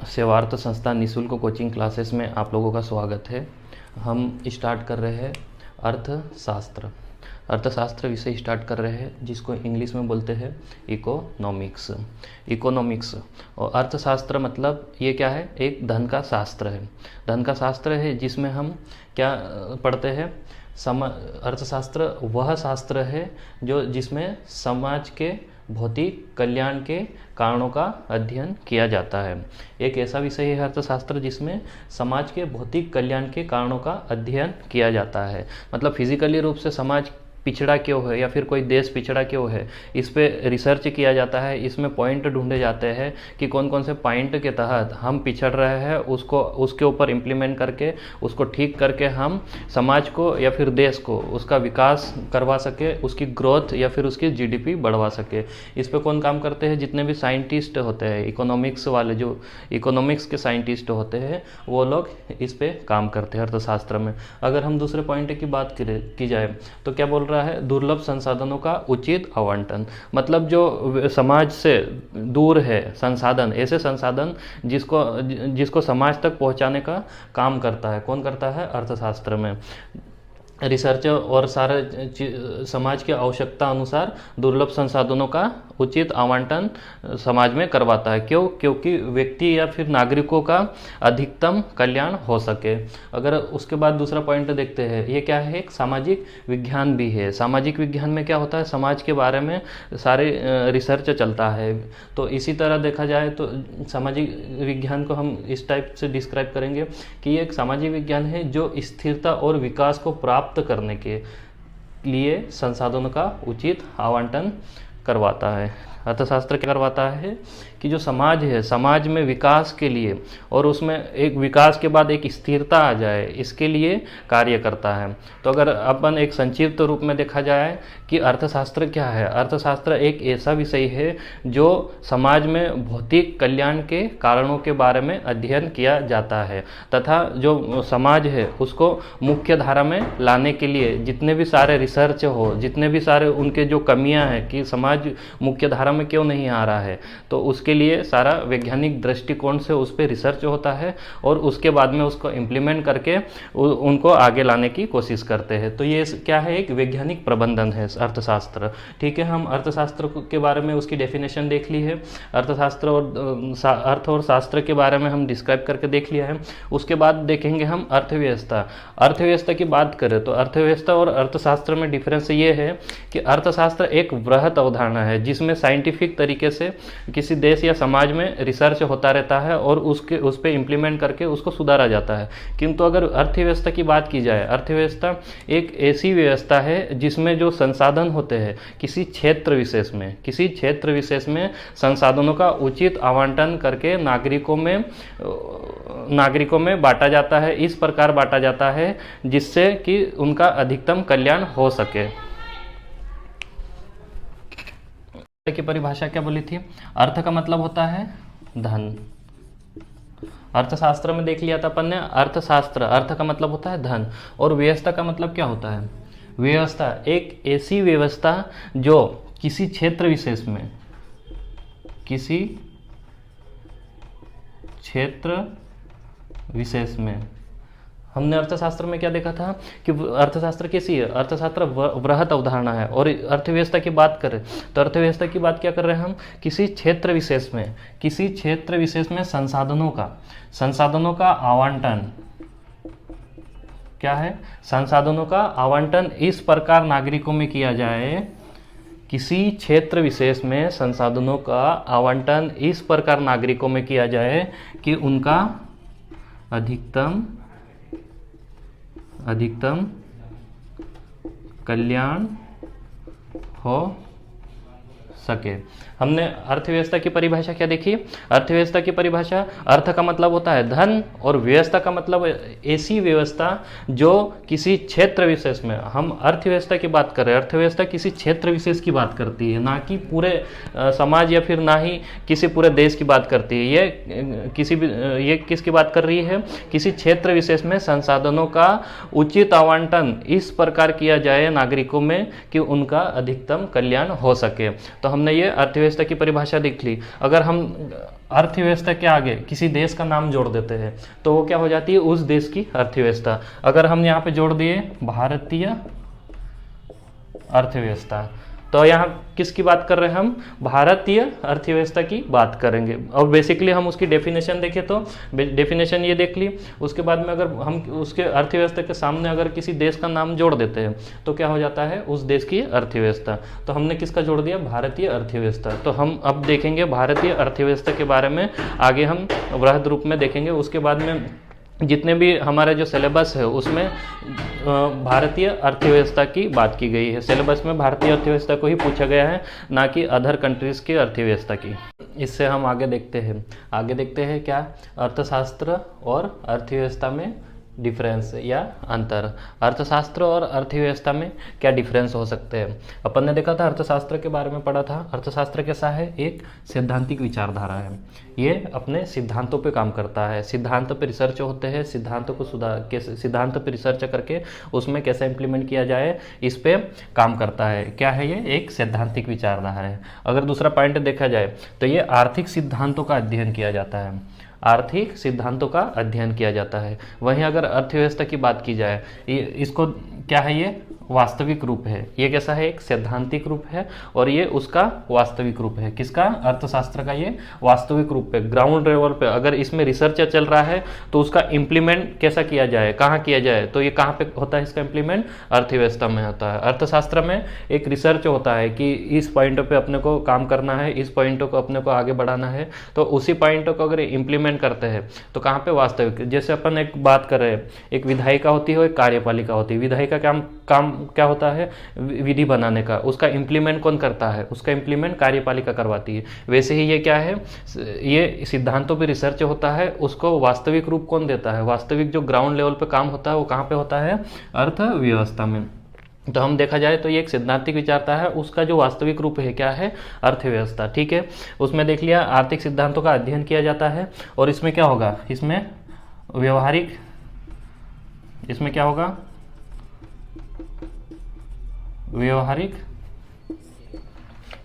सेवार्थ संस्थान निःशुल्क coaching classes में आप लोगों का स्वागत है। हम स्टार्ट कर रहे हैं अर्थशास्त्र। अर्थशास्त्र विषय स्टार्ट कर रहे हैं जिसको इंग्लिश में बोलते हैं इकोनॉमिक्स। इकोनॉमिक्स और अर्थशास्त्र मतलब ये क्या है? एक धन का शास्त्र है। धन का शास्त्र है जिसमें हम क्या पढ़ते हैं? अर्थशास्त्र वह शास्त्र है जो जिसमें समाज के भौतिक कल्याण के कारणों का अध्ययन किया जाता है। एक ऐसा विषय है अर्थशास्त्र जिसमें समाज के भौतिक कल्याण के कारणों का अध्ययन किया जाता है। मतलब फिजिकली रूप से समाज पिछड़ा क्यों है या फिर कोई देश पिछड़ा क्यों है, इस पे रिसर्च किया जाता है। इसमें पॉइंट ढूंढे जाते हैं कि कौन कौन से पॉइंट के तहत हम पिछड़ रहे हैं, उसको उसके ऊपर इम्प्लीमेंट करके उसको ठीक करके हम समाज को या फिर देश को उसका विकास करवा सके, उसकी ग्रोथ या फिर उसकी जीडीपी बढ़वा सके। इस पे कौन काम करते हैं? जितने भी साइंटिस्ट होते हैं, इकोनॉमिक्स वाले जो इकोनॉमिक्स के साइंटिस्ट होते हैं वो लोग इस पे काम करते हैं अर्थशास्त्र में। अगर हम दूसरे पॉइंट की बात की जाए तो क्या बोल रहा है? दुर्लभ संसाधनों का उचित आवंटन। मतलब जो समाज से दूर है संसाधन, ऐसे संसाधन जिसको समाज तक पहुंचाने का काम करता है। कौन करता है? अर्थशास्त्र में रिसर्च और सारे समाज की आवश्यकता अनुसार दुर्लभ संसाधनों का उचित आवंटन समाज में करवाता है। क्यों? क्योंकि व्यक्ति या फिर नागरिकों का अधिकतम कल्याण हो सके। अगर उसके बाद दूसरा पॉइंट देखते हैं, ये क्या है? एक सामाजिक विज्ञान भी है। सामाजिक विज्ञान में क्या होता है? समाज के बारे में सारे रिसर्च चलता है। तो इसी तरह देखा जाए तो सामाजिक विज्ञान को हम इस टाइप से डिस्क्राइब करेंगे कि ये एक सामाजिक विज्ञान है जो स्थिरता और विकास को प्राप्त करने के लिए संसाधनों का उचित आवंटन करवाता है। अर्थशास्त्र क्या करवाता है कि जो समाज है, समाज में विकास के लिए और उसमें एक विकास के बाद एक स्थिरता आ जाए, इसके लिए कार्य करता है। तो अगर अपन एक संक्षिप्त रूप में देखा जाए कि अर्थशास्त्र क्या है, अर्थशास्त्र एक ऐसा विषय है जो समाज में भौतिक कल्याण के कारणों के बारे में अध्ययन किया जाता है तथा जो समाज है उसको मुख्य धारा में लाने के लिए जितने भी सारे रिसर्च हो, जितने भी सारे उनके जो कमियां हैं कि समाज मुख्य धारा में क्यों नहीं आ रहा है, तो उसके लिए सारा वैज्ञानिक दृष्टिकोण से उस पर रिसर्च होता है और उसके बाद में उसको इम्प्लीमेंट करके उनको आगे लाने की कोशिश करते हैं। तो ये क्या है? एक वैज्ञानिक प्रबंधन है अर्थशास्त्र। ठीक है, हम अर्थशास्त्र के बारे में उसकी डेफिनेशन देख ली है। अर्थशास्त्र और अर्थ और शास्त्र के बारे में हम डिस्क्राइब करके देख लिया है। उसके बाद देखेंगे हम अर्थव्यवस्था। अर्थव्यवस्था की बात करें तो अर्थव्यवस्था और अर्थशास्त्र में डिफरेंस ये है कि अर्थशास्त्र एक वृहत अवधारणा है जिसमें साइंटिफिक तरीके से किसी देश या समाज में रिसर्च होता रहता है और उस पर इम्प्लीमेंट करके उसको सुधारा जाता है। किंतु अगर अर्थव्यवस्था की बात की जाए, अर्थव्यवस्था एक ऐसी व्यवस्था है जिसमें जो संसाधन होते हैं किसी क्षेत्र विशेष में संसाधनों का उचित आवंटन करके नागरिकों में बांटा जाता है। इस प्रकार बांटा जाता है जिससे कि उनका अधिकतम कल्याण हो सके। की परिभाषा क्या बोली थी? अर्थ का मतलब होता है धन। अर्थशास्त्र में देख लिया था अपन ने। अर्थशास्त्र, अर्थ का मतलब होता है धन और व्यवस्था का मतलब क्या होता है? व्यवस्था एक ऐसी व्यवस्था जो किसी क्षेत्र विशेष में हमने अर्थशास्त्र में क्या देखा था कि अर्थशास्त्र कैसी है? अर्थशास्त्र वृहत अवधारणा है। और अर्थव्यवस्था की बात करें तो अर्थव्यवस्था की बात क्या कर रहे हैं हम? किसी क्षेत्र विशेष में संसाधनों का आवंटन क्या है? संसाधनों का आवंटन इस प्रकार नागरिकों में किया जाए, किसी क्षेत्र विशेष में संसाधनों का आवंटन इस प्रकार नागरिकों में किया जाए कि उनका अधिकतम कल्याण हो सके। हमने अर्थव्यवस्था की परिभाषा क्या देखी? अर्थव्यवस्था की परिभाषा, अर्थ का मतलब होता है धन और व्यवस्था का मतलब ऐसी व्यवस्था जो किसी क्षेत्र विशेष में, हम अर्थव्यवस्था की बात कर रहे हैं, अर्थव्यवस्था किसी क्षेत्र विशेष की बात करती है, ना कि पूरे समाज या फिर ना ही किसी पूरे देश की बात करती है। ये किसकी बात कर रही है? किसी क्षेत्र विशेष में संसाधनों का उचित आवंटन इस प्रकार किया जाए नागरिकों में कि उनका अधिकतम कल्याण हो सके। तो हमने ये अर्थव्यवस्था की परिभाषा देख ली। अगर हम अर्थव्यवस्था के आगे किसी देश का नाम जोड़ देते हैं तो वो क्या हो जाती है, उस देश की अर्थव्यवस्था। अगर हम यहाँ पे जोड़ दिए भारतीय अर्थव्यवस्था, तो यहाँ किसकी बात कर रहे हैं हम, भारतीय अर्थव्यवस्था की बात करेंगे। और बेसिकली हम उसकी डेफिनेशन देखें तो डेफिनेशन ये देख ली, उसके बाद में अगर हम उसके अर्थव्यवस्था के सामने अगर किसी देश का नाम जोड़ देते हैं तो क्या हो जाता है, उस देश की अर्थव्यवस्था। तो हमने किसका जोड़ दिया, भारतीय अर्थव्यवस्था। तो हम अब देखेंगे भारतीय अर्थव्यवस्था के बारे में, आगे हम वृहद रूप में देखेंगे। उसके बाद में जितने भी हमारा जो सिलेबस है उसमें भारतीय अर्थव्यवस्था की बात की गई है। सिलेबस में भारतीय अर्थव्यवस्था को ही पूछा गया है, ना कि अदर कंट्रीज़ की अर्थव्यवस्था की। इससे हम आगे देखते हैं क्या, अर्थशास्त्र और अर्थव्यवस्था में डिफरेंस या अंतर। अर्थशास्त्र और अर्थव्यवस्था में क्या डिफरेंस हो सकते हैं। अपन ने देखा था, अर्थशास्त्र के बारे में पढ़ा था। अर्थशास्त्र कैसा है, एक सैद्धांतिक विचारधारा है। ये अपने सिद्धांतों पे काम करता है, सिद्धांत पे रिसर्च होते हैं, सिद्धांतों को सिद्धांत पे रिसर्च करके उसमें कैसे इम्प्लीमेंट किया जाए, इस पे काम करता है। क्या है ये, एक सैद्धांतिक विचारधारा है। अगर दूसरा पॉइंट देखा जाए तो ये आर्थिक सिद्धांतों का अध्ययन किया जाता है, आर्थिक सिद्धांतों का अध्ययन किया जाता है। वहीं अगर अर्थव्यवस्था की बात की जाए, इसको क्या है, ये वास्तविक रूप है। ये कैसा है, एक सैद्धांतिक रूप है और ये उसका वास्तविक रूप है। किसका, अर्थशास्त्र का ये वास्तविक रूप है। ग्राउंड लेवल पे अगर इसमें रिसर्च चल रहा है तो उसका इम्प्लीमेंट कैसा किया जाए, कहाँ किया जाए, तो ये कहाँ पे होता है, इसका इम्प्लीमेंट अर्थव्यवस्था में होता है। अर्थशास्त्र में एक रिसर्च होता है कि इस पॉइंट पे अपने को काम करना है, इस पॉइंट को अपने को आगे बढ़ाना है, तो उसी पॉइंट को अगर इम्प्लीमेंट करते हैं तो कहाँ पे वास्तविक। जैसे अपन एक बात कर रहे हैं, एक विधायिका होती है और एक कार्यपालिका होती है। विधायिका काम क्या होता है, विधि बनाने का, उसका इम्प्लीमेंट कौन करता है, उसका इम्प्लीमेंट कार्यपालिका करवाती है। वैसे ही ये क्या है, ये सिद्धांतों पे रिसर्च होता है, उसको वास्तविक रूप कौन देता है, वास्तविक जो ग्राउंड लेवल पे काम होता है वो कहाँ पे होता है, अर्थव्यवस्था में। तो हम देखा जाए तो ये एक सैद्धांतिक विचारता है, उसका जो वास्तविक रूप है क्या है, अर्थव्यवस्था। ठीक है, उसमें देख लिया आर्थिक सिद्धांतों का अध्ययन किया जाता है। और इसमें क्या होगा, इसमें क्या होगा,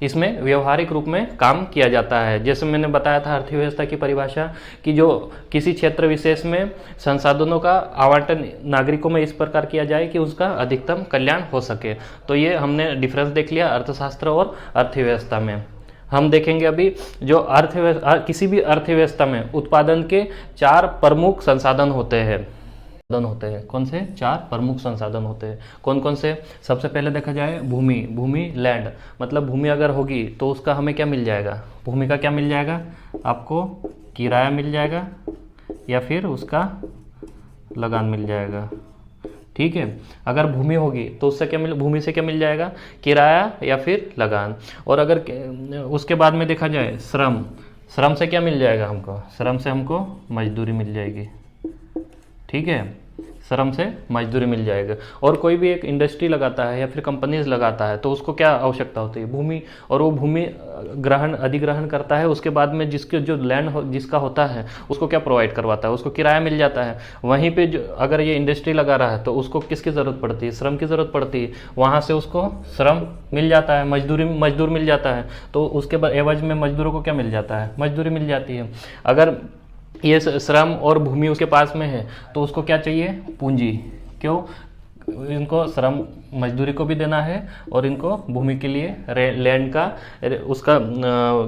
इसमें व्यवहारिक रूप में काम किया जाता है। जैसे मैंने बताया था अर्थव्यवस्था की परिभाषा कि जो किसी क्षेत्र विशेष में संसाधनों का आवंटन नागरिकों में इस प्रकार किया जाए कि उसका अधिकतम कल्याण हो सके। तो ये हमने डिफरेंस देख लिया अर्थशास्त्र और अर्थव्यवस्था में। हम देखेंगे अभी जो अर्थव्यवस्था, किसी भी अर्थव्यवस्था में उत्पादन के 4 प्रमुख संसाधन होते हैं। कौन से 4 प्रमुख संसाधन होते हैं, कौन कौन से। सबसे पहले देखा जाए भूमि लैंड, मतलब भूमि अगर होगी तो उसका हमें क्या मिल जाएगा, भूमि का क्या मिल जाएगा, आपको किराया मिल जाएगा या फिर उसका लगान मिल जाएगा। ठीक है, अगर भूमि होगी तो उससे क्या भूमि से क्या मिल जाएगा, किराया या फिर लगान। और अगर उसके बाद में देखा जाए श्रम से क्या मिल जाएगा हमको, श्रम से हमको मजदूरी मिल जाएगी। ठीक है, श्रम से मजदूरी मिल जाएगा। और कोई भी एक इंडस्ट्री लगाता है या फिर कंपनीज लगाता है तो उसको क्या आवश्यकता होती है, भूमि। और वो भूमि अधिग्रहण करता है, उसके बाद में जिसके जो लैंड जिसका होता है उसको क्या प्रोवाइड करवाता है, उसको किराया मिल जाता है। वहीं पे जो अगर ये इंडस्ट्री लगा रहा है तो उसको किसकी ज़रूरत पड़ती है, श्रम की ज़रूरत पड़ती है। वहाँ से उसको श्रम मिल जाता है, मजदूर मिल जाता है। तो उसके बाद एवज में मजदूरों को क्या मिल जाता है, मजदूरी मिल जाती है। अगर ये श्रम और भूमि उसके पास में है तो उसको क्या चाहिए, पूंजी। क्यों, इनको श्रम मजदूरी को भी देना है और इनको भूमि के लिए लैंड का उसका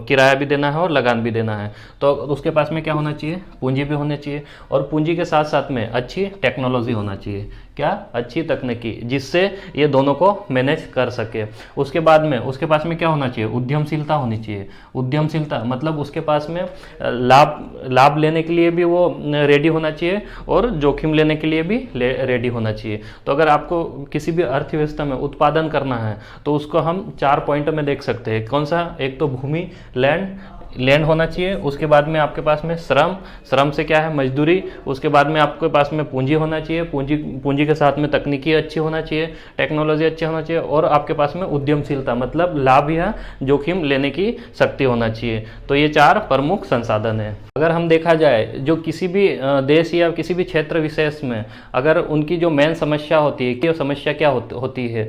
किराया भी देना है और लगान भी देना है। तो उसके पास में क्या होना चाहिए, पूंजी भी होनी चाहिए। और पूंजी के साथ साथ में अच्छी टेक्नोलॉजी होना चाहिए। क्या, अच्छी तकनीकी, जिससे ये दोनों को मैनेज कर सके। उसके बाद में उसके पास में क्या होना चाहिए, उद्यमशीलता होनी चाहिए। उद्यमशीलता मतलब उसके पास में लाभ लेने के लिए भी वो रेडी होना चाहिए और जोखिम लेने के लिए भी रेडी होना चाहिए। तो अगर आपको किसी भी अर्थव्यवस्था में उत्पादन करना है तो उसको हम 4 पॉइंट में देख सकते हैं। कौन सा, एक तो भूमि लैंड होना चाहिए। उसके बाद में आपके पास में श्रम से क्या है, मजदूरी। उसके बाद में आपके पास में पूंजी होना चाहिए, पूंजी के साथ में तकनीकी अच्छी होना चाहिए, टेक्नोलॉजी अच्छी होना चाहिए। और आपके पास में उद्यमशीलता मतलब लाभ या जोखिम लेने की शक्ति होना चाहिए। तो ये 4 प्रमुख संसाधन है। अगर हम देखा जाए जो किसी भी देश या किसी भी क्षेत्र विशेष में अगर उनकी जो मेन समस्या होती है कि समस्या क्या होती है,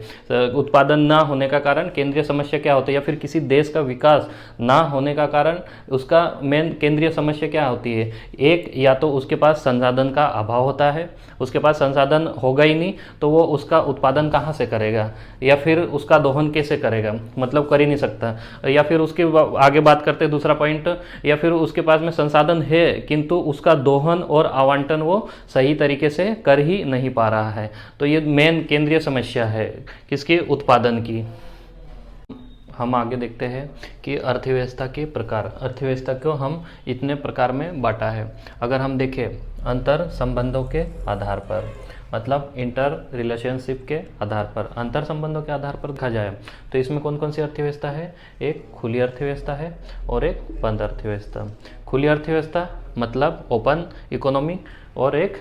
उत्पादन ना होने का कारण केंद्रीय समस्या क्या होती है, या फिर किसी देश का विकास ना होने का कारण उसका मेन केंद्रीय समस्या क्या होती है, एक या तो उसके पास संसाधन का अभाव होता है, उसके पास संसाधन होगा ही नहीं तो वो उसका उत्पादन कहाँ से करेगा, या फिर उसका दोहन कैसे करेगा, मतलब कर ही नहीं सकता, या फिर उसके आगे बात करते हैं दूसरा पॉइंट, या फिर उसके पास में संसाधन है किंतु उसका दोहन और आवंटन वो सही तरीके से कर ही नहीं पा रहा है। तो ये मेन केंद्रीय समस्या है किसकी, उत्पादन की। हम आगे देखते हैं कि अर्थव्यवस्था के प्रकार, अर्थव्यवस्था को हम इतने प्रकार में बांटा है। अगर हम देखें अंतर संबंधों के आधार पर, मतलब इंटर रिलेशनशिप के आधार पर, अंतर संबंधों के आधार पर देखा जाए तो इसमें कौन कौन सी अर्थव्यवस्था है, एक खुली अर्थव्यवस्था है और एक बंद अर्थव्यवस्था। खुली अर्थव्यवस्था मतलब ओपन इकोनॉमी और एक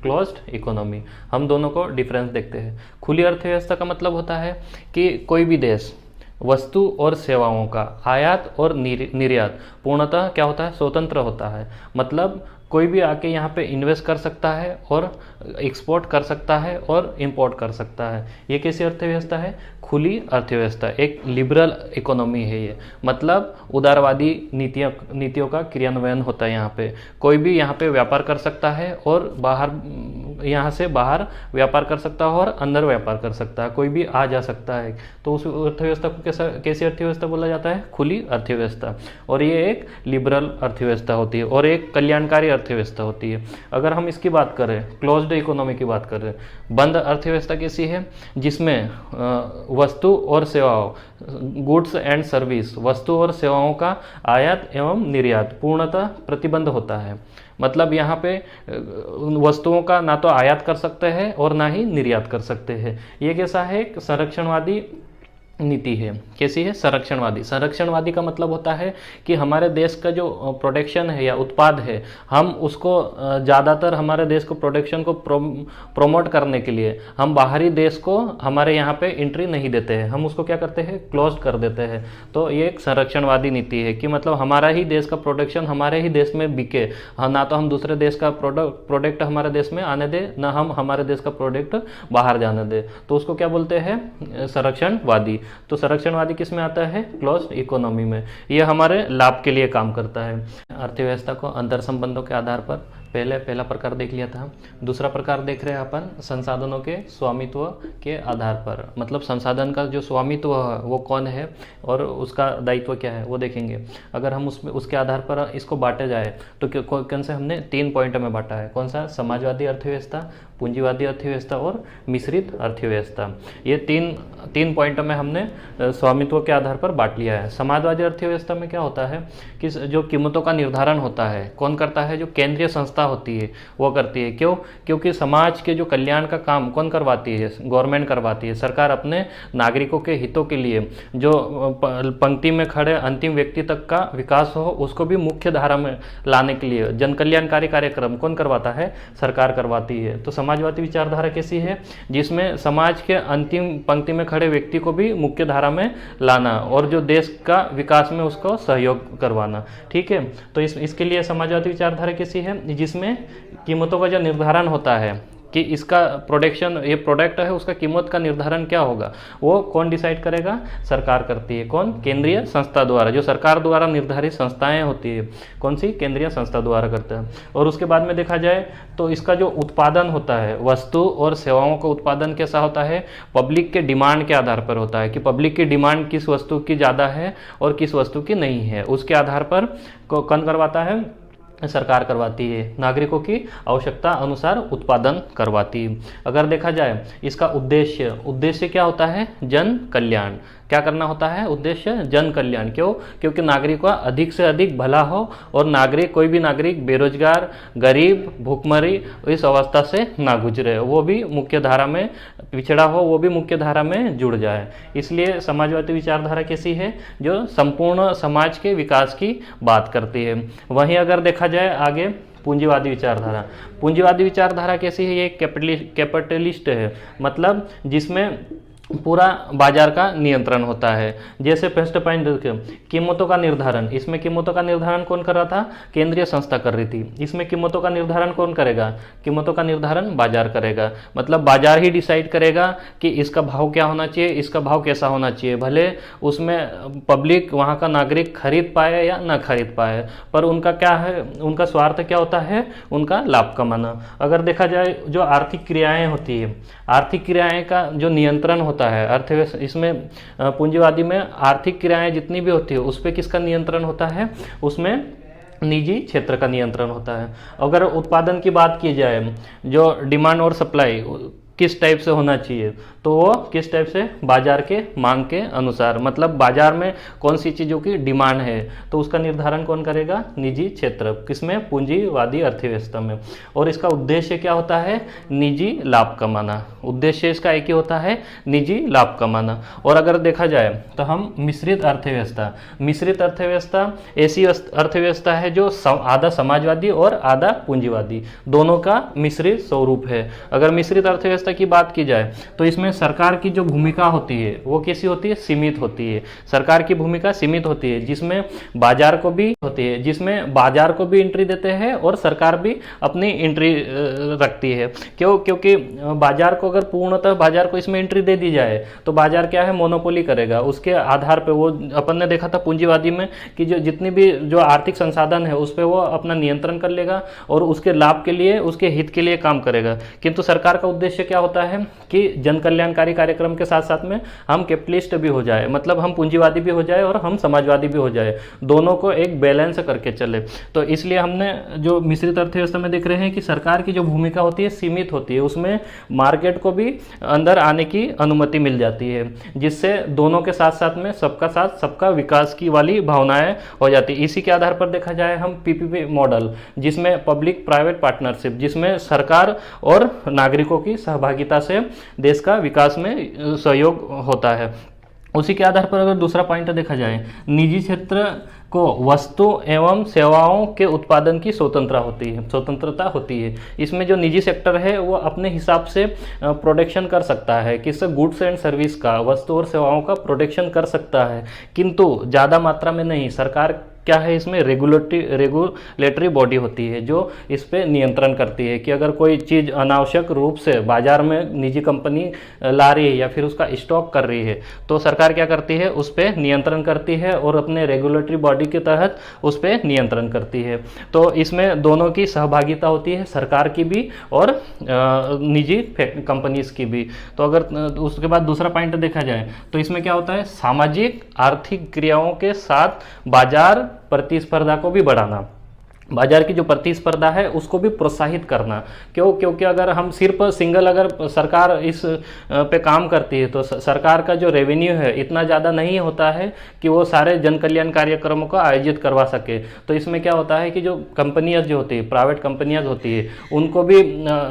क्लोज्ड इकोनॉमी। हम दोनों को डिफरेंस देखते हैं। खुली अर्थव्यवस्था का मतलब होता है कि कोई भी देश वस्तु और सेवाओं का आयात और निर्यात पूर्णतः क्या होता है, स्वतंत्र होता है। मतलब कोई भी आके यहाँ पे इन्वेस्ट कर सकता है और एक्सपोर्ट कर सकता है और इंपोर्ट कर सकता है। ये कैसी अर्थव्यवस्था है, खुली अर्थव्यवस्था, एक लिबरल इकोनॉमी है ये, मतलब उदारवादी नीतियों का क्रियान्वयन होता है। यहाँ पे कोई भी यहाँ पे व्यापार कर सकता है और बाहर यहाँ से बाहर व्यापार कर सकता है और अंदर व्यापार कर सकता है, कोई भी आ जा सकता है। तो उस अर्थव्यवस्था को कैसी अर्थव्यवस्था बोला जाता है, खुली अर्थव्यवस्था। और ये एक लिबरल अर्थव्यवस्था होती है और एक कल्याणकारी अर्थव्यवस्था होती है। अगर हम इसकी बात करें, क्लोज्ड इकोनॉमी की बात करें, बंद अर्थव्यवस्था कैसी है, जिसमें वस्तु और सेवाओं, गुड्स एंड सर्विस, वस्तु और सेवाओं का आयात एवं निर्यात पूर्णतः प्रतिबंध होता है। मतलब यहाँ पे उन वस्तुओं का ना तो आयात कर सकते हैं और ना ही निर्यात कर सकते हैं। ये कैसा है, एक संरक्षणवादी नीति है। कैसी है, संरक्षणवादी। संरक्षणवादी का मतलब होता है कि हमारे देश का जो प्रोडक्शन है या उत्पाद है, हम उसको ज़्यादातर हमारे देश को प्रोडक्शन को प्रोमोट करने के लिए हम बाहरी देश को हमारे यहाँ पे एंट्री नहीं देते हैं, हम उसको क्या करते हैं, क्लोज कर देते हैं। तो ये एक संरक्षणवादी नीति है कि मतलब हमारा ही देश का प्रोडक्शन हमारे ही देश में बिके, ना तो हम दूसरे देश का प्रोडक्ट हमारे देश में आने दें, ना हम हमारे देश का प्रोडक्ट बाहर जाने दें। तो उसको क्या बोलते हैं, संरक्षणवादी। तो संरक्षणवादी किस में आता है, क्लोज्ड इकोनॉमी में। ये हमारे लाभ के लिए काम करता है। अर्थव्यवस्था को अंतर संबंधों के आधार पर पहला प्रकार देख लिया था। दूसरा प्रकार देख रहे हैं अपन संसाधनों के स्वामित्व के आधार पर, मतलब संसाधन का जो स्वामित्व है वो कौन है और उसका दायित्व क्या है वो देखेंगे। अगर हम उसके आधार पर इसको बांटे जाए तो कौन से हमने 3 पॉइंट में बांटा है, कौन सा, समाजवादी अर्थव्यवस्था, पूंजीवादी अर्थव्यवस्था और मिश्रित अर्थव्यवस्था। ये तीन पॉइंट में हमने स्वामित्व के आधार पर बांट लिया है। समाजवादी अर्थव्यवस्था में क्या होता है कि जो कीमतों का निर्धारण होता है कौन करता है, जो केंद्रीय संस्था होती है वो करती है। क्यों, क्योंकि समाज के जो कल्याण का काम कौन करवाती है, गवर्नमेंट करवाती है। सरकार अपने नागरिकों के हितों के लिए जो पंक्ति में खड़े अंतिम व्यक्ति तक का विकास हो उसको भी मुख्य धारा में लाने के लिए जन कल्याणकारी कार्यक्रम कौन करवाता है, सरकार करवाती है। तो समाजवादी विचारधारा कैसी है, जिसमें समाज के अंतिम पंक्ति में खड़े व्यक्ति को भी मुख्य धारा में लाना और जो देश का विकास में उसको सहयोग करवाना। ठीक है, तो इसके लिए समाजवादी विचारधारा कैसी है, जिसमें कीमतों का जो निर्धारण होता है कि इसका प्रोडक्शन, ये प्रोडक्ट है उसका कीमत का निर्धारण क्या होगा, वो कौन डिसाइड करेगा, सरकार करती है। कौन, केंद्रीय संस्था द्वारा, जो सरकार द्वारा निर्धारित संस्थाएं होती है, कौन सी, केंद्रीय संस्था द्वारा करता है। और उसके बाद में देखा जाए तो इसका जो उत्पादन होता है, वस्तु और सेवाओं का उत्पादन कैसा होता है, पब्लिक के डिमांड के आधार पर होता है कि पब्लिक की डिमांड किस वस्तु की ज़्यादा है और किस वस्तु की नहीं है, उसके आधार पर कौन करवाता है, सरकार करवाती है। नागरिकों की आवश्यकता अनुसार उत्पादन करवाती है। अगर देखा जाए इसका उद्देश्य क्या होता है, जन कल्याण। क्या करना होता है, उद्देश्य जन कल्याण। क्यों, क्योंकि नागरिकों का अधिक से अधिक भला हो और कोई भी नागरिक बेरोजगार, गरीब, भूखमरी इस अवस्था से ना गुजरे, वो भी मुख्य धारा में पिछड़ा हो, वो भी मुख्य धारा में जुड़ जाए। इसलिए समाजवादी विचारधारा कैसी है, जो संपूर्ण समाज के विकास की बात करती है। वहीं अगर देखा जाए आगे पूंजीवादी विचारधारा कैसी है, ये कैपिटलिस्ट है, मतलब जिसमें पूरा बाजार का नियंत्रण होता है। जैसे फर्स्ट पॉइंट देखिए, कीमतों का निर्धारण। इसमें कीमतों का निर्धारण कौन कर रहा था? केंद्रीय संस्था कर रही थी। इसमें कीमतों का निर्धारण कौन करेगा? कीमतों का निर्धारण बाजार करेगा। मतलब बाजार ही डिसाइड करेगा कि इसका भाव क्या होना चाहिए, इसका भाव कैसा होना चाहिए। भले उसमें पब्लिक, वहाँ का नागरिक खरीद पाए या ना खरीद पाए, पर उनका क्या है, उनका स्वार्थ क्या होता है? उनका लाभ कमाना। अगर देखा जाए जो आर्थिक क्रियाएं होती है, आर्थिक क्रियाएं का जो नियंत्रण होता है अर्थव्यवस्था, इसमें पूंजीवादी में आर्थिक क्रियाएं जितनी भी होती है उस पर किसका नियंत्रण होता है? उसमें निजी क्षेत्र का नियंत्रण होता है। अगर उत्पादन की बात की जाए, जो डिमांड और सप्लाई किस टाइप से होना चाहिए, तो वो किस टाइप से? बाजार के मांग के अनुसार। मतलब बाजार में कौन सी चीज़ों की डिमांड है, तो उसका निर्धारण कौन करेगा? निजी क्षेत्र। किसमें? पूंजीवादी अर्थव्यवस्था में। और इसका उद्देश्य क्या होता है? निजी लाभ कमाना। उद्देश्य इसका एक ही होता है, निजी लाभ कमाना। और अगर देखा जाए तो हम मिश्रित अर्थव्यवस्था, मिश्रित अर्थव्यवस्था ऐसी अर्थव्यवस्था है जो आधा समाजवादी और आधा पूंजीवादी, दोनों का मिश्रित स्वरूप है। अगर मिश्रित अर्थव्यवस्था की बात की जाए तो इसमें सरकार की जो भूमिका होती है वो कैसी होती है? सीमित होती है। सरकार की भूमिका सीमित होती है, जिसमें बाजार को भी होती है, जिसमें बाजार को भी एंट्री देते हैं और सरकार भी अपनी एंट्री रखती है। क्यों? क्योंकि बाजार को, अगर पूर्णतः बाजार को इसमें एंट्री दे दी जाए तो बाजार क्या है? मोनोपोली करेगा। उसके आधार पर वो, अपन ने देखा था पूंजीवादी में कि जो जितनी भी जो आर्थिक संसाधन है उस पर वो अपना नियंत्रण कर लेगा और उसके लाभ के लिए, उसके हित के लिए काम करेगा। किंतु सरकार का उद्देश्य क्या होता है कि जन कल्याणकारी कार्यक्रम के साथ साथ में हम कैपिटलिस्ट भी हो जाए, मतलब हम पूंजीवादी भी हो जाए और हम समाजवादी भी हो जाए, दोनों को एक बैलेंस करके चले। तो इसलिए हमने जो मिश्रित अर्थव्यवस्था में देख रहे हैं कि सरकार की जो भूमिका होती है सीमित होती है, उसमें मार्केट को भी अंदर आने की अनुमति मिल जाती है, जिससे दोनों के साथ साथ में सबका साथ सबका विकास की वाली भावनाएं हो जाती है। इसी के आधार पर देखा जाए हम पीपीपी मॉडल, जिसमें पब्लिक प्राइवेट पार्टनरशिप, जिसमें सरकार और नागरिकों की सहभागिता से देश का विकास में सहयोग होता है। उसी के आधार पर अगर दूसरा पॉइंट देखा जाए, निजी क्षेत्र को वस्तु एवं सेवाओं के उत्पादन की स्वतंत्रता होती है। इसमें जो निजी सेक्टर है वो अपने हिसाब से प्रोडक्शन कर सकता है, किससे? गुड्स एंड सर्विस का, वस्तु और सेवाओं का प्रोडक्शन कर सकता है, किंतु ज़्यादा मात्रा में नहीं। सरकार क्या है? इसमें रेगुलेटरी बॉडी होती है जो इस पे नियंत्रण करती है कि अगर कोई चीज़ अनावश्यक रूप से बाजार में निजी कंपनी ला रही है या फिर उसका स्टॉक कर रही है, तो सरकार क्या करती है? उस पर नियंत्रण करती है और अपने रेगुलेटरी बॉडी के तहत उस पर नियंत्रण करती है। तो इसमें दोनों की सहभागिता होती है, सरकार की भी और निजी कंपनीज की भी। तो अगर उसके बाद दूसरा पॉइंट देखा जाए तो इसमें क्या होता है? सामाजिक आर्थिक क्रियाओं के साथ बाजार प्रतिस्पर्धा को भी बढ़ाना, बाजार की जो प्रतिस्पर्धा है उसको भी प्रोत्साहित करना। क्यों? क्योंकि अगर हम सिर्फ सिंगल, अगर सरकार इस पे काम करती है तो सरकार का जो रेवेन्यू है इतना ज़्यादा नहीं होता है कि वो सारे जन कल्याण कार्यक्रमों को आयोजित करवा सके। तो इसमें क्या होता है कि जो कंपनियां जो होती है, प्राइवेट कंपनियां होती है, उनको भी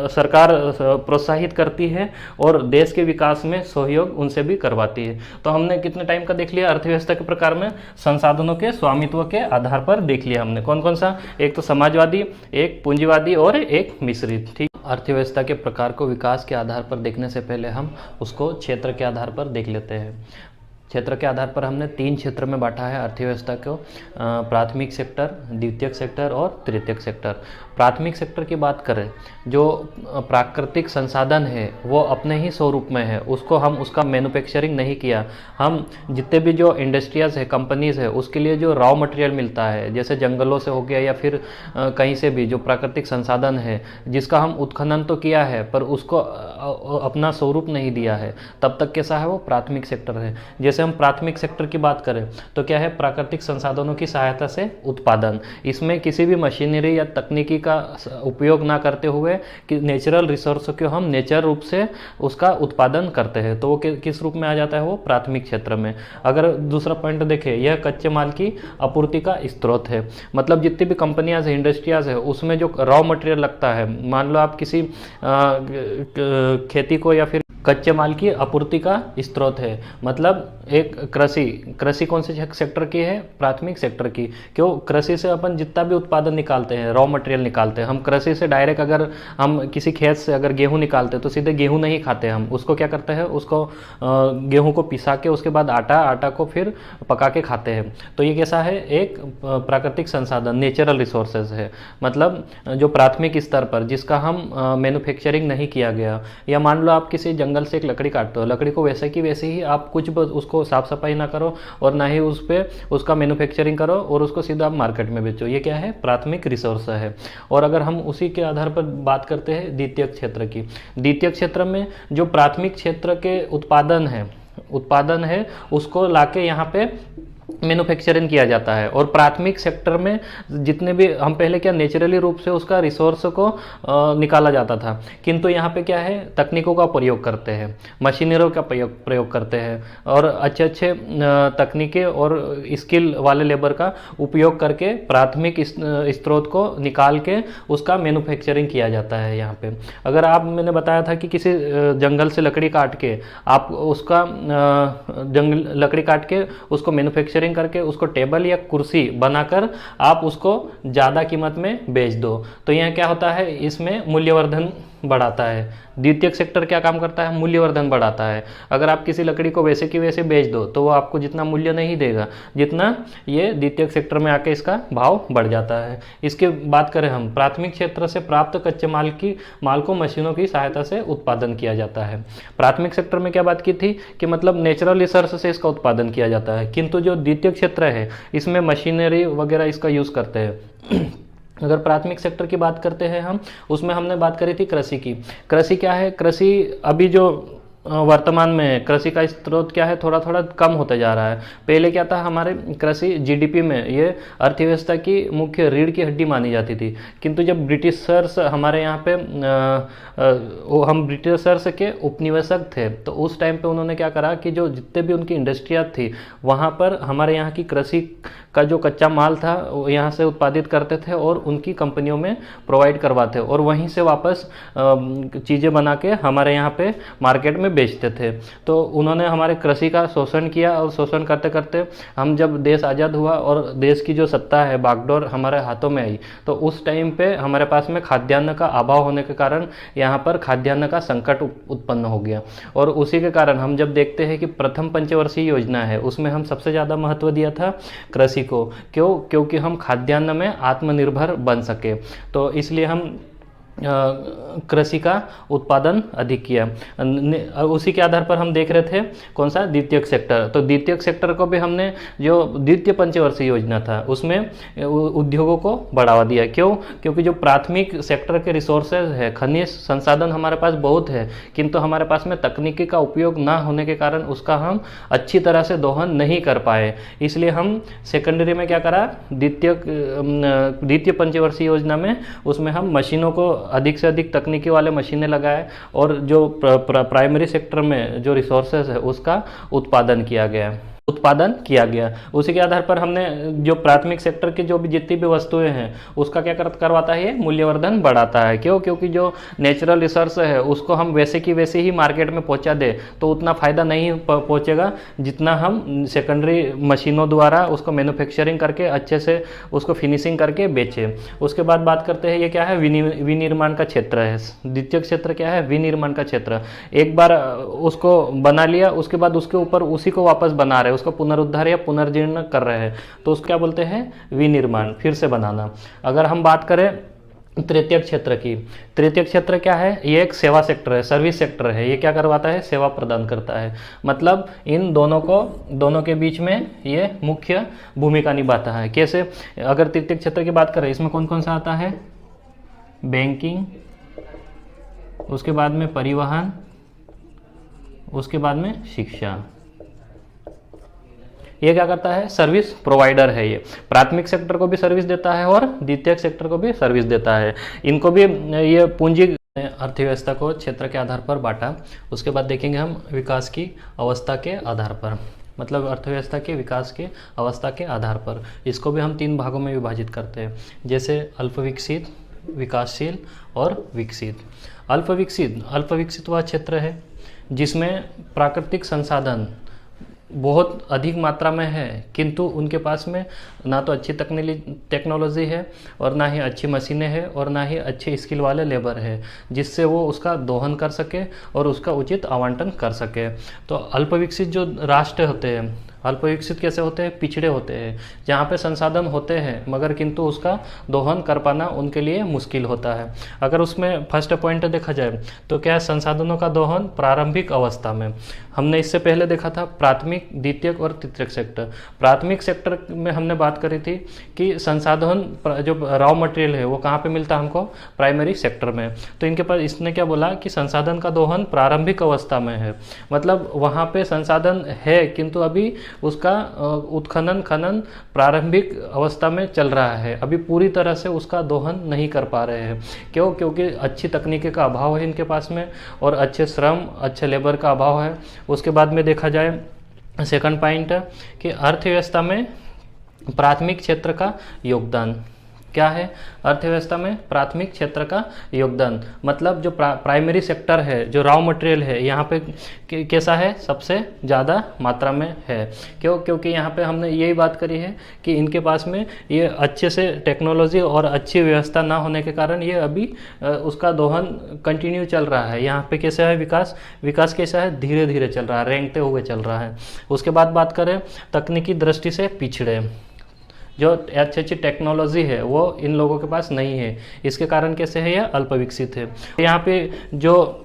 सरकार प्रोत्साहित करती है और देश के विकास में सहयोग उनसे भी करवाती है। तो हमने कितने टाइम का देख लिया? अर्थव्यवस्था के प्रकार में संसाधनों के स्वामित्व के आधार पर देख लिया हमने। कौन कौन सा? एक तो समाजवादी, एक पूंजीवादी और एक मिश्रित। ठीक। अर्थव्यवस्था के प्रकार को विकास के आधार पर देखने से पहले हम उसको क्षेत्र के आधार पर देख लेते हैं। क्षेत्र के आधार पर हमने 3 क्षेत्र में बांटा है अर्थव्यवस्था को, प्राथमिक सेक्टर, द्वितीयक सेक्टर और तृतीयक सेक्टर। प्राथमिक सेक्टर की बात करें, जो प्राकृतिक संसाधन है वो अपने ही स्वरूप में है, उसको हम उसका मैन्युफैक्चरिंग नहीं किया। हम जितने भी जो इंडस्ट्रियाज है, कंपनीज है, उसके लिए जो रॉ मटेरियल मिलता है, जैसे जंगलों से हो गया या फिर कहीं से भी जो प्राकृतिक संसाधन है जिसका हम उत्खनन तो किया है पर उसको अपना स्वरूप नहीं दिया है, तब तक कैसा है? वो प्राथमिक सेक्टर है। जैसे हम प्राथमिक सेक्टर की बात करें तो क्या है? प्राकृतिक संसाधनों की सहायता से उत्पादन। इसमें किसी भी मशीनरी या तकनीकी का उपयोग ना करते हुए कि नेचुरल रिसोर्स को हम नेचर रूप से उसका उत्पादन करते हैं, तो वो किस रूप में आ जाता है? वो प्राथमिक क्षेत्र में। अगर दूसरा पॉइंट देखें, यह कच्चे माल की आपूर्ति का स्रोत है। मतलब जितनी भी कंपनियां है, इंडस्ट्रियाज है, उसमें जो रॉ मटेरियल लगता है, मान लो आप किसी खेती को या फिर कच्चे माल की आपूर्ति का स्रोत है। मतलब एक कृषि कौन से सेक्टर की है? प्राथमिक सेक्टर की। क्यों? कृषि से अपन जितना भी उत्पादन निकालते हैं, रॉ मटेरियल निकालते हैं, हम कृषि से डायरेक्ट अगर हम किसी खेत से अगर गेहूं निकालते हैं तो सीधे गेहूं नहीं खाते, हम उसको क्या करते हैं, उसको गेहूं को पिसा के उसके बाद आटा को फिर पका के खाते हैं। तो ये कैसा है? एक प्राकृतिक संसाधन, नेचुरल रिसोर्सेज है। मतलब जो प्राथमिक स्तर पर जिसका हम मैन्युफैक्चरिंग नहीं किया गया। या मान लो आप किसी जंगल से एक लकड़ी काटते हो, लकड़ी को वैसे की वैसे ही आप कुछ उसको साफ सफाई ना करो और ना ही उस पर उसका मैन्युफैक्चरिंग करो और उसको सीधा आप मार्केट में बेचो। ये क्या है? प्राथमिक रिसोर्स है। और अगर हम उसी के आधार पर बात करते हैं द्वितीयक क्षेत्र की, द्वितीयक क्षेत्र में जो प्राथमिक क्षेत्र के उत्पादन है उसको लाके यहाँ पे मैन्युफैक्चरिंग किया जाता है। और प्राथमिक सेक्टर में जितने भी हम पहले क्या नेचुरली रूप से उसका रिसोर्स को निकाला जाता था, किंतु यहाँ पे क्या है? तकनीकों का प्रयोग करते हैं, मशीनरियों का प्रयोग करते हैं और अच्छे अच्छे तकनीकें और स्किल वाले लेबर का उपयोग करके प्राथमिक स्रोत को निकाल के उसका मैन्युफैक्चरिंग किया जाता है। यहाँ पे अगर मैंने बताया था कि किसी जंगल से लकड़ी काट के आप उसका लकड़ी काट के उसको मैन्युफैक्चरिंग करके उसको टेबल या कुर्सी बनाकर आप उसको ज़्यादा कीमत में बेच दो, तो यहाँ क्या होता है? इसमें मूल्यवर्धन बढ़ाता है। द्वितीयक सेक्टर क्या काम करता है? मूल्यवर्धन बढ़ाता है। अगर आप किसी लकड़ी को वैसे की वैसे बेच दो तो वो आपको जितना मूल्य नहीं देगा जितना ये द्वितीयक सेक्टर में आके इसका भाव बढ़ जाता है। इसके बात करें हम, प्राथमिक क्षेत्र से प्राप्त कच्चे माल को मशीनों की सहायता से उत्पादन किया जाता है। प्राथमिक सेक्टर में क्या बात की थी कि मतलब नेचुरल रिसोर्स से इसका उत्पादन किया जाता है, किंतु जो द्वितीयक क्षेत्र है इसमें मशीनरी वगैरह इसका यूज़ करते हैं। अगर प्राथमिक सेक्टर की बात करते हैं हम, उसमें हमने बात करी थी कृषि की। कृषि क्या है? कृषि अभी जो वर्तमान में कृषि का स्रोत क्या है? थोड़ा थोड़ा कम होता जा रहा है। पहले क्या था? हमारे कृषि जीडीपी में ये अर्थव्यवस्था की मुख्य रीढ़ की हड्डी मानी जाती थी, किंतु जब ब्रिटिशर्स हमारे यहाँ पे हम ब्रिटिशर्स के उपनिवेशक थे तो उस टाइम पे उन्होंने क्या करा कि जो जितने भी उनकी इंडस्ट्रियाँ थी वहाँ पर हमारे यहाँ की कृषि का जो कच्चा माल था वो यहाँ से उत्पादित करते थे और उनकी कंपनियों में प्रोवाइड करवाते और वहीं से वापस चीज़ें बना के हमारे यहाँ पे मार्केट में बेचते थे। तो उन्होंने हमारे कृषि का शोषण किया और शोषण करते करते हम जब देश आज़ाद हुआ और देश की जो सत्ता है बागडोर हमारे हाथों में आई, तो उस टाइम पे हमारे पास में खाद्यान्न का अभाव होने के कारण यहाँ पर खाद्यान्न का संकट उत्पन्न हो गया। और उसी के कारण हम जब देखते हैं कि प्रथम पंचवर्षीय योजना है उसमें हम सबसे ज़्यादा महत्व दिया था कृषि को। क्यों? क्योंकि हम खाद्यान्न में आत्मनिर्भर बन सके, तो इसलिए हम कृषि का उत्पादन अधिक किया। उसी के आधार पर हम देख रहे थे कौन सा? द्वितीयक सेक्टर। तो द्वितीयक सेक्टर को भी हमने जो द्वितीय पंचवर्षीय योजना था उसमें उद्योगों को बढ़ावा दिया। क्यों? क्योंकि जो प्राथमिक सेक्टर के रिसोर्सेज है, खनिज संसाधन हमारे पास बहुत है, किंतु हमारे पास में तकनीकी का उपयोग ना होने के कारण उसका हम अच्छी तरह से दोहन नहीं कर पाए। इसलिए हम सेकेंडरी में क्या करा? द्वितीय पंचवर्षीय योजना में उसमें हम मशीनों को अधिक से अधिक तकनीकी वाले मशीनें लगाए और जो प्राइमरी सेक्टर में जो रिसोर्सेज है उसका उत्पादन किया गया। उसी के आधार पर हमने जो प्राथमिक सेक्टर की जो भी जितनी भी वस्तुएं हैं उसका क्या करवाता है? ये मूल्यवर्धन बढ़ाता है। क्यों? क्योंकि जो नेचुरल रिसोर्स है उसको हम वैसे की वैसे ही मार्केट में पहुंचा दे तो उतना फ़ायदा नहीं पहुंचेगा जितना हम सेकेंडरी मशीनों द्वारा उसको मैन्युफैक्चरिंग करके अच्छे से उसको फिनिशिंग करके बेचें। उसके बाद बात करते हैं ये क्या है? विनिर्माण का क्षेत्र है। द्वितीय क्षेत्र क्या है? विनिर्माण का क्षेत्र। एक बार उसको बना लिया उसके बाद उसके ऊपर उसी को वापस बना रहे, उसका पुनरुद्धार या पुनर्जीर्ण कर रहे हैं, तो उसको क्या बोलते हैं? विनिर्माण, फिर से बनाना। अगर हम बात करें तृतीय क्षेत्र की, तृतीय क्षेत्र क्या है? ये एक सेवा सेक्टर है, सर्विस सेक्टर है। ये क्या करवाता है? सेवा प्रदान करता है। मतलब इन दोनों के बीच में ये मुख्य भूमिका निभाता है। कैसे? अगर तृतीय क्षेत्र की बात करें इसमें कौन कौन सा आता है? बैंकिंग, उसके बाद में परिवहन, उसके बाद में शिक्षा। ये क्या करता है? सर्विस प्रोवाइडर है। ये प्राथमिक सेक्टर को भी सर्विस देता है और द्वितीयक सेक्टर को भी सर्विस देता है। इनको भी ये पूंजी अर्थव्यवस्था को क्षेत्र के आधार पर बांटा। उसके बाद देखेंगे हम विकास की अवस्था के आधार पर, मतलब अर्थव्यवस्था के विकास के अवस्था के आधार पर इसको भी हम 3 भागों में विभाजित करते हैं, जैसे अल्प विकसित, विकासशील और विकसित। अल्प विकसित वह क्षेत्र है जिसमें प्राकृतिक संसाधन बहुत अधिक मात्रा में है, किंतु उनके पास में ना तो अच्छी टेक्नोलॉजी है और ना ही अच्छी मशीनें हैं और ना ही अच्छे स्किल वाले लेबर है जिससे वो उसका दोहन कर सके और उसका उचित आवंटन कर सके। तो अल्पविकसित जो राष्ट्र होते हैं, अल्पविकसित कैसे होते हैं? पिछड़े होते हैं, जहाँ पे संसाधन होते हैं मगर किंतु उसका दोहन कर पाना उनके लिए मुश्किल होता है। अगर उसमें फर्स्ट पॉइंट देखा जाए तो क्या है? संसाधनों का दोहन प्रारंभिक अवस्था में। हमने इससे पहले देखा था प्राथमिक, द्वितीयक और तृतीयक सेक्टर। प्राथमिक सेक्टर में हमने बात करी थी कि संसाधन जो रॉ मटेरियल है वो कहाँ पे मिलता है हमको? प्राइमरी सेक्टर में। तो इनके पास इसने क्या बोला कि संसाधन का दोहन प्रारंभिक अवस्था में है, मतलब वहाँ पे संसाधन है किंतु अभी उसका उत्खनन खनन प्रारंभिक अवस्था में चल रहा है, अभी पूरी तरह से उसका दोहन नहीं कर पा रहे हैं। क्यों? क्योंकि अच्छी तकनीकी का अभाव है इनके पास में और अच्छे श्रम, अच्छे लेबर का अभाव है। उसके बाद में देखा जाए सेकंड पॉइंट कि अर्थव्यवस्था में प्राथमिक क्षेत्र का योगदान क्या है? अर्थव्यवस्था में प्राथमिक क्षेत्र का योगदान मतलब जो प्राइमरी सेक्टर है, जो रॉ मटेरियल है, यहाँ पे कैसा है? सबसे ज़्यादा मात्रा में है। क्यों? क्योंकि यहाँ पे हमने यही बात करी है कि इनके पास में ये अच्छे से टेक्नोलॉजी और अच्छी व्यवस्था ना होने के कारण ये अभी उसका दोहन कंटिन्यू चल रहा है। यहाँ पे कैसा है? विकास कैसा है? धीरे धीरे चल रहा है, रेंगते हुए चल रहा है। उसके बाद बात करें तकनीकी दृष्टि से पिछड़े, जो अच्छी टेक्नोलॉजी है वो इन लोगों के पास नहीं है, इसके कारण कैसे है? यह अल्पविकसित है। यहाँ पे जो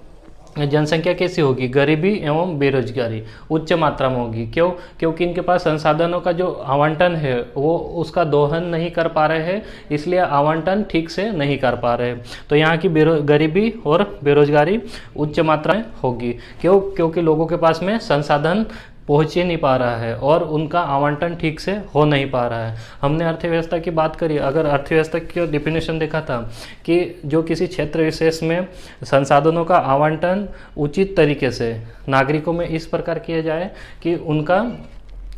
जनसंख्या कैसी होगी? गरीबी एवं बेरोजगारी उच्च मात्रा में होगी। क्यों? क्योंकि इनके पास संसाधनों का जो आवंटन है वो उसका दोहन नहीं कर पा रहे हैं, इसलिए आवंटन ठीक से नहीं कर पा रहे। तो यहाँ की गरीबी और बेरोजगारी उच्च मात्रा में होगी। क्यों? क्योंकि लोगों के पास में संसाधन पहुँच ही नहीं पा रहा है और उनका आवंटन ठीक से हो नहीं पा रहा है। हमने अर्थव्यवस्था की बात करी, अगर अर्थव्यवस्था की डिफिनेशन देखा था कि जो किसी क्षेत्र विशेष में संसाधनों का आवंटन उचित तरीके से नागरिकों में इस प्रकार किया जाए कि उनका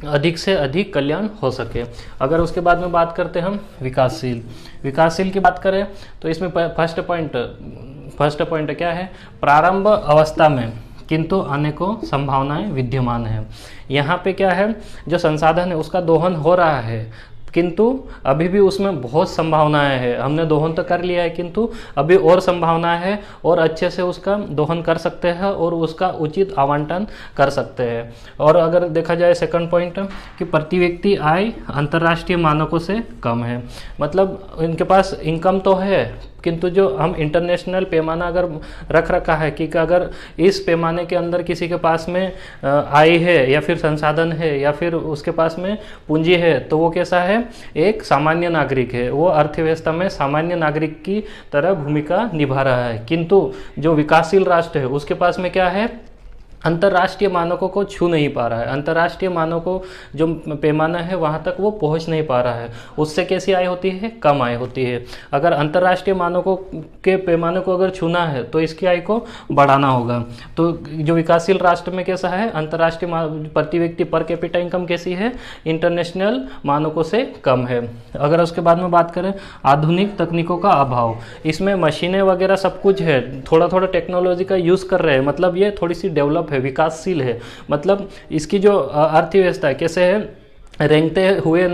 अधिक से अधिक कल्याण हो सके। अगर उसके बाद में बात करते हैं हम विकासशील की बात करें तो इसमें फर्स्ट पॉइंट क्या है? प्रारंभ अवस्था में किंतु अनेकों संभावनाएं विद्यमान हैं। यहाँ पे क्या है? जो संसाधन है उसका दोहन हो रहा है किंतु अभी भी उसमें बहुत संभावनाएं हैं। हमने दोहन तो कर लिया है किंतु अभी और संभावनाएं हैं और अच्छे से उसका दोहन कर सकते हैं और उसका उचित आवंटन कर सकते हैं। और अगर देखा जाए सेकंड पॉइंट कि प्रति व्यक्ति आय अंतर्राष्ट्रीय मानकों से कम है, मतलब इनके पास इनकम तो है किंतु जो हम इंटरनेशनल पैमाना अगर रख रखा है कि अगर इस पैमाने के अंदर किसी के पास में आय है या फिर संसाधन है या फिर उसके पास में पूंजी है तो वो कैसा है? एक सामान्य नागरिक है, वो अर्थव्यवस्था में सामान्य नागरिक की तरह भूमिका निभा रहा है। किंतु जो विकासशील राष्ट्र है उसके पास में क्या है? अंतर्राष्ट्रीय मानकों को छू नहीं पा रहा है, अंतर्राष्ट्रीय मानकों जो पैमाना है वहाँ तक वो पहुँच नहीं पा रहा है। उससे कैसी आय होती है? कम आय होती है। अगर अंतर्राष्ट्रीय मानकों के पैमाने को अगर छूना है तो इसकी आय को बढ़ाना होगा। तो जो विकासशील राष्ट्र में कैसा है? अंतर्राष्ट्रीय प्रति व्यक्ति पर कैपिटा इनकम कैसी है? इंटरनेशनल मानकों से कम है। अगर उसके बाद में बात करें आधुनिक तकनीकों का अभाव, इसमें मशीनें वगैरह सब कुछ है, थोड़ा थोड़ा टेक्नोलॉजी का यूज़ कर रहे हैं, मतलब ये थोड़ी सी डेवलप है, विकासशील है। मतलब इसकी जो अर्थव्यवस्था है कैसे है? रेंगते हुए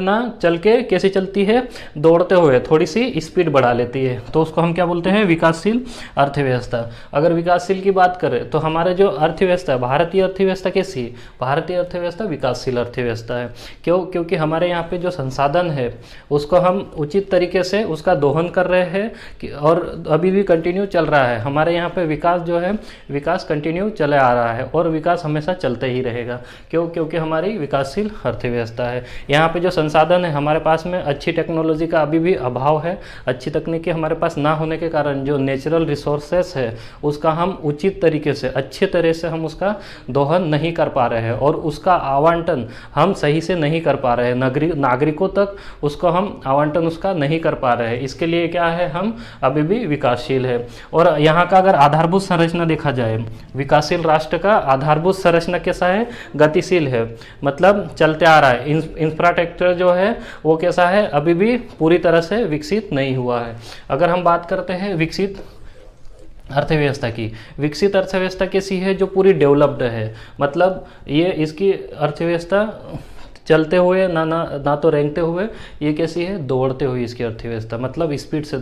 ना चल के कैसे चलती है? दौड़ते हुए थोड़ी सी स्पीड बढ़ा लेती है, तो उसको हम क्या बोलते हैं? विकासशील अर्थव्यवस्था। अगर विकासशील की बात करें तो हमारे जो अर्थव्यवस्था है, भारतीय अर्थव्यवस्था कैसी है? भारतीय अर्थव्यवस्था विकासशील अर्थव्यवस्था है। क्यों? क्योंकि हमारे यहाँ पे जो संसाधन है उसको हम उचित तरीके से उसका दोहन कर रहे हैं और अभी भी कंटिन्यू चल रहा है। हमारे यहाँ पे विकास जो है, विकास कंटिन्यू चले आ रहा है और विकास हमेशा चलते ही रहेगा। क्यों? क्योंकि हमारी विकासशील अर्थव्यवस्था है। यहाँ पे जो संसाधन है हमारे पास में अच्छी टेक्नोलॉजी का अभी भी अभाव है, अच्छी तकनीकी हमारे पास ना होने के कारण जो नेचुरल रिसोर्सेस है उसका हम उचित तरीके से, अच्छे तरह से हम उसका दोहन नहीं कर पा रहे हैं और उसका आवंटन हम सही से नहीं कर पा रहे हैं। नागरिकों तक उसको हम आवंटन उसका नहीं कर पा रहे हैं। इसके लिए क्या है? हम अभी भी विकासशील है। और यहाँ का अगर आधारभूत संरचना देखा जाए, विकासशील राष्ट्र का आधारभूत संरचना कैसा है? गतिशील है, मतलब चलते आ रहा है। इंफ्रास्ट्रक्चर जो है वो कैसा है? अभी भी पूरी तरह से विकसित नहीं हुआ है। अगर हम बात करते हैं अर्थव्यवस्था की। विकसित अर्थव्यवस्था कैसी है? जो पूरी डेवलप्ड है, मतलब ये इसकी अर्थव्यवस्था चलते हुए ना तो रेंगते हुए, ये कैसी है? दौड़ते हुए इसकी अर्थव्यवस्था, मतलब स्पीड से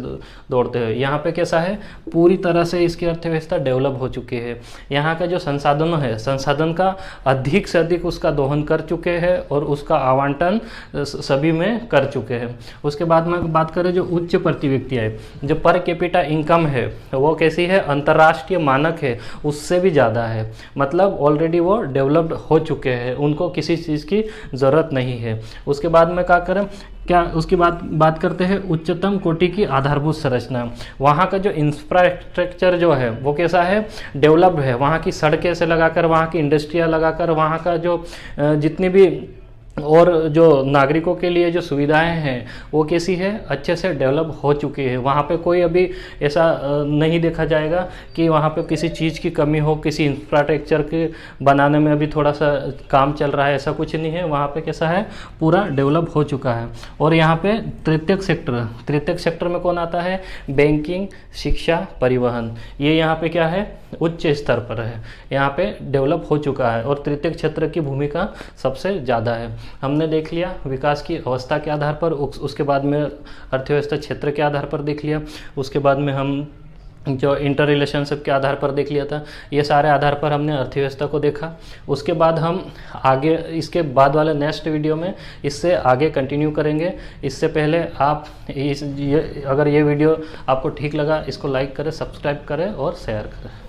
दौड़ते हुए। यहाँ पे कैसा है? पूरी तरह से इसकी अर्थव्यवस्था डेवलप हो चुकी है। यहाँ का जो संसाधन है, संसाधन का अधिक से अधिक उसका दोहन कर चुके हैं और उसका आवंटन सभी में कर चुके हैं। उसके बाद में बात करें जो उच्च प्रति व्यक्ति है, जो पर कैपिटा इनकम है, वो कैसी है? अंतर्राष्ट्रीय मानक है उससे भी ज़्यादा है, मतलब ऑलरेडी वो डेवलप्ड हो चुके हैं, उनको किसी चीज़ की ज़रूरत नहीं है। उसके बाद में क्या उसकी बात करते हैं उच्चतम कोटि की आधारभूत संरचना। वहाँ का जो इंफ्रास्ट्रक्चर जो है वो कैसा है? डेवलप्ड है। वहाँ की सड़कें से लगाकर, वहाँ की इंडस्ट्रियाँ लगाकर, वहाँ का जो जितनी भी और जो नागरिकों के लिए जो सुविधाएं हैं वो कैसी है? अच्छे से डेवलप हो चुकी है। वहाँ पे कोई अभी ऐसा नहीं देखा जाएगा कि वहाँ पे किसी चीज़ की कमी हो, किसी इंफ्रास्ट्रक्चर के बनाने में अभी थोड़ा सा काम चल रहा है, ऐसा कुछ नहीं है। वहाँ पे कैसा है? पूरा डेवलप हो चुका है। और यहाँ पे तृतीयक सेक्टर में कौन आता है? बैंकिंग, शिक्षा, परिवहन, ये यहाँ पे क्या है? उच्च स्तर पर है, यहाँ पे डेवलप हो चुका है। और तृतीयक क्षेत्र की भूमिका सबसे ज़्यादा है। हमने देख लिया विकास की अवस्था के आधार पर, उसके बाद में अर्थव्यवस्था क्षेत्र के आधार पर देख लिया, उसके बाद में हम जो इंटर रिलेशनशिप के आधार पर देख लिया था। ये सारे आधार पर हमने अर्थव्यवस्था को देखा। उसके बाद हम आगे इसके बाद वाले नेक्स्ट वीडियो में इससे आगे कंटिन्यू करेंगे। इससे पहले आप अगर ये वीडियो आपको ठीक लगा, इसको लाइक करें, सब्सक्राइब करें और शेयर करें।